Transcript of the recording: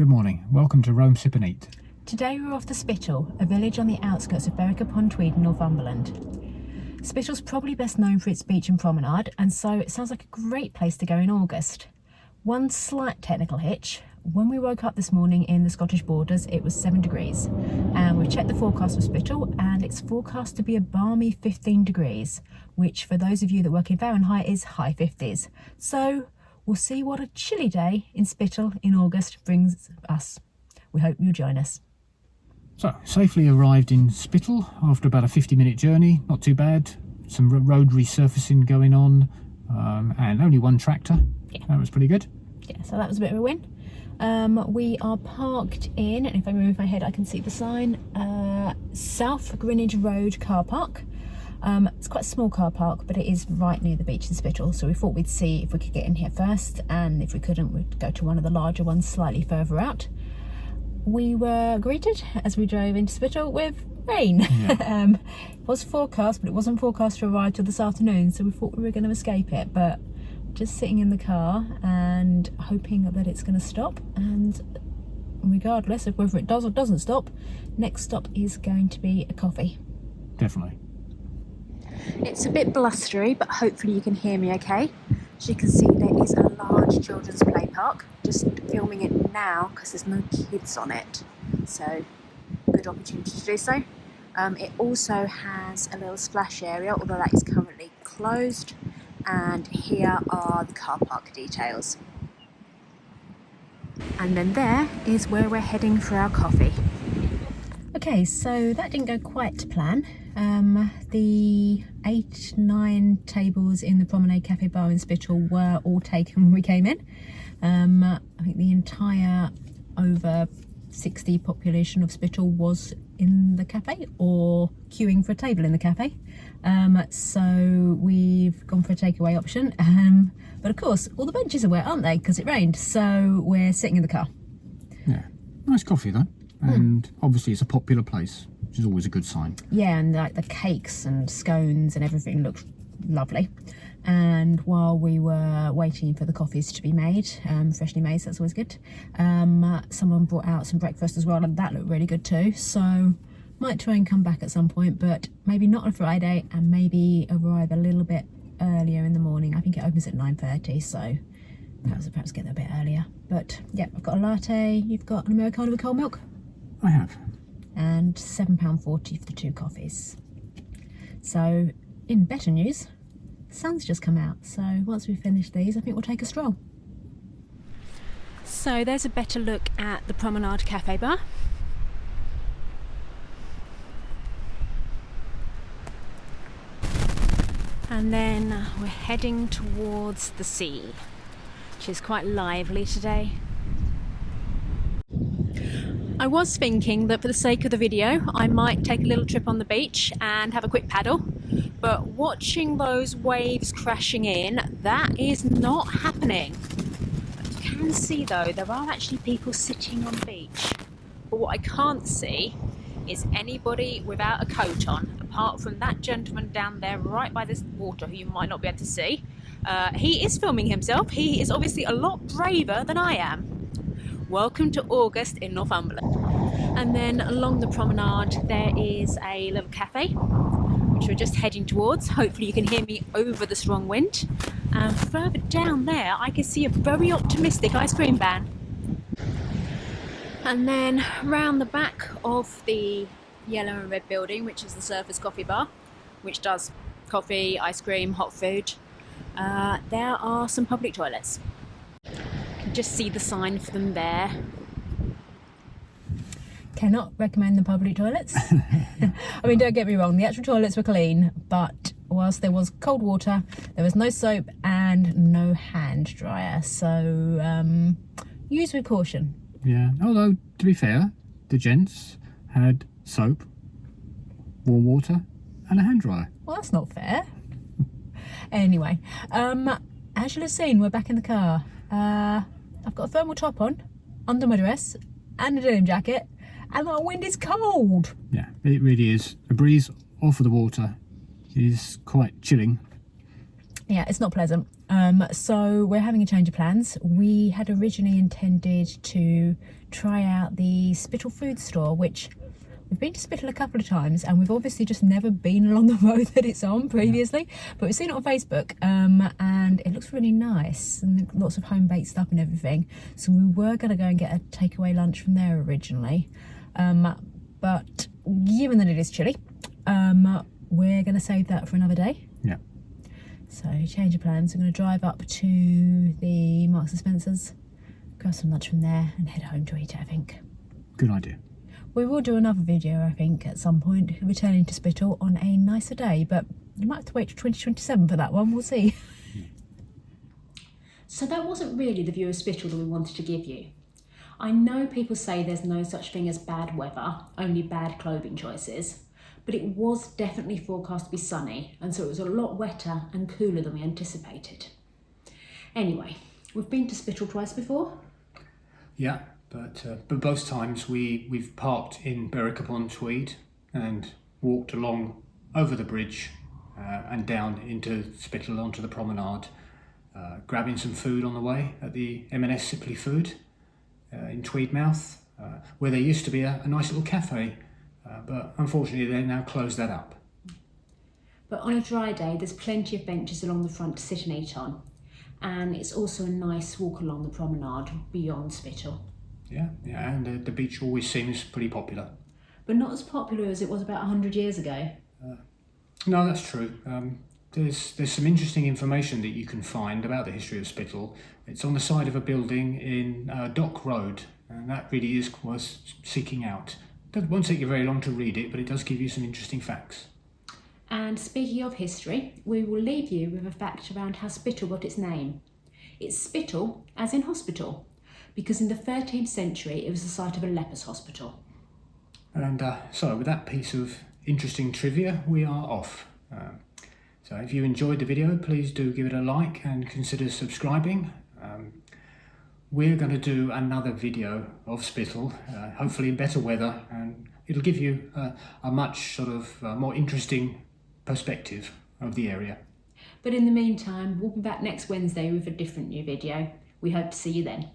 Good morning. Welcome to Rome Sip and Eat. Today we're off to Spittal, a village on the outskirts of Berwick-upon-Tweed in Northumberland. Spittal's probably best known for its beach and promenade, and so it sounds like a great place to go in August. One slight technical hitch: when we woke up this morning in the Scottish borders, it was 7 degrees, and we've checked the forecast for Spittal, and it's forecast to be a balmy 15 degrees, which for those of you that work in Fahrenheit is high 50s. So we'll see what a chilly day in Spittal in August brings us. We hope you'll join us. So, safely arrived in Spittal after about a 50-minute journey. Not too bad. Some road resurfacing going on, and only one tractor. Yeah. That was pretty good. Yeah, so that was a bit of a win. We are parked in, and if I move my head I can see the sign, South Greenwich Road car park. It's quite a small car park, but it is right near the beach in Spittal, so we thought we'd see if we could get in here first, and if we couldn't, we'd go to one of the larger ones slightly further out. We were greeted as we drove into Spittal with rain. Yeah. It was forecast, but it wasn't forecast to arrive till this afternoon, so we thought we were going to escape it, but just sitting in the car and hoping that it's going to stop, and regardless of whether it does or doesn't stop, next stop is going to be a coffee. Definitely. It's a bit blustery, but hopefully you can hear me okay. As you can see, there is a large children's play park. Just filming it now because there's no kids on it, so good opportunity to do so. It also has a little splash area, although that is currently closed, and here are the car park details. And then there is where we're heading for our coffee. Okay, so that didn't go quite to plan. The 8-9 tables in the Promenade Cafe Bar in Spittal were all taken when we came in. I think the entire over 60 population of Spittal was in the cafe or queuing for a table in the cafe. So we've gone for a takeaway option. But of course, all the benches are wet, aren't they? Because it rained. So we're sitting in the car. Yeah, nice coffee though. And obviously it's a popular place, which is always a good sign. Yeah, and like the cakes and scones and everything looked lovely. And while we were waiting for the coffees to be made, freshly made, so that's always good, someone brought out some breakfast as well, and that looked really good too. So might try and come back at some point, but maybe not on a Friday, and maybe arrive a little bit earlier in the morning. I think it opens at 9:30, so perhaps get there a bit earlier. But yeah, I've got a latte. You've got an Americano with cold milk? I have. And £7.40 for the 2 coffees. So in better news, the sun's just come out, so once we finish these I think we'll take a stroll. So there's a better look at the Promenade Cafe Bar. And then we're heading towards the sea, which is quite lively today. I was thinking that for the sake of the video I might take a little trip on the beach and have a quick paddle, but watching those waves crashing in, that is not happening. You can see though there are actually people sitting on the beach, but what I can't see is anybody without a coat on, apart from that gentleman down there right by this water who you might not be able to see. He is filming himself. He is obviously a lot braver than I am. Welcome to August in Northumberland. And then along the promenade there is a little cafe which we're just heading towards. Hopefully you can hear me over the strong wind. And further down there I can see a very optimistic ice cream van. And then round the back of the yellow and red building, which is the Surfers Coffee Bar, which does coffee, ice cream, hot food, there are some public toilets. Just see the sign for them there. Cannot recommend the public toilets. I mean, don't get me wrong, the actual toilets were clean, but whilst there was cold water, there was no soap and no hand dryer, so use with caution. Yeah, although to be fair, the gents had soap, warm water and a hand dryer. Well, that's not fair. Anyway, as you'll have seen, we're back in the car. I've got a thermal top on, under my dress, and a denim jacket, and the wind is cold. Yeah, it really is. A breeze off of the water is quite chilling. Yeah, it's not pleasant. So we're having a change of plans. We had originally intended to try out the Spittal food store, which we've been to Spittal a couple of times, and we've obviously just never been along the road that it's on previously, but we've seen it on Facebook, and it looks really nice, and lots of home-baked stuff and everything. So we were going to go and get a takeaway lunch from there originally, but given that it is chilly, we're going to save that for another day. Yeah. So change of plans. We're going to drive up to the Marks and Spencer's, grab some lunch from there, and head home to eat it, I think. Good idea. We will do another video, I think, at some point, returning to Spittal on a nicer day, but you might have to wait till 2027 for that one, we'll see. So that wasn't really the view of Spittal that we wanted to give you. I know people say there's no such thing as bad weather, only bad clothing choices, but it was definitely forecast to be sunny, and so it was a lot wetter and cooler than we anticipated. Anyway, we've been to Spittal twice before. Yeah, but both times we've parked in Berwick-upon-Tweed and walked along over the bridge and down into Spittal onto the promenade, grabbing some food on the way at the M&S Sipley Food in Tweedmouth, where there used to be a nice little cafe, but unfortunately they now closed that up. But on a dry day, there's plenty of benches along the front to sit and eat on, and it's also a nice walk along the promenade beyond Spittal. Yeah, and the beach always seems pretty popular. But not as popular as it was about 100 years ago. No, that's true. There's some interesting information that you can find about the history of Spittal. It's on the side of a building in Dock Road, and that really is worth seeking out. It won't take you very long to read it, but it does give you some interesting facts. And speaking of history, we will leave you with a fact around how Spittal got its name. It's Spittal, as in hospital, because in the 13th century it was the site of a leper's hospital. And so with that piece of interesting trivia, we are off. So if you enjoyed the video, please do give it a like and consider subscribing. We're going to do another video of Spittal, hopefully in better weather, and it'll give you a much sort of more interesting perspective of the area. But in the meantime, we'll be back next Wednesday with a different new video. We hope to see you then.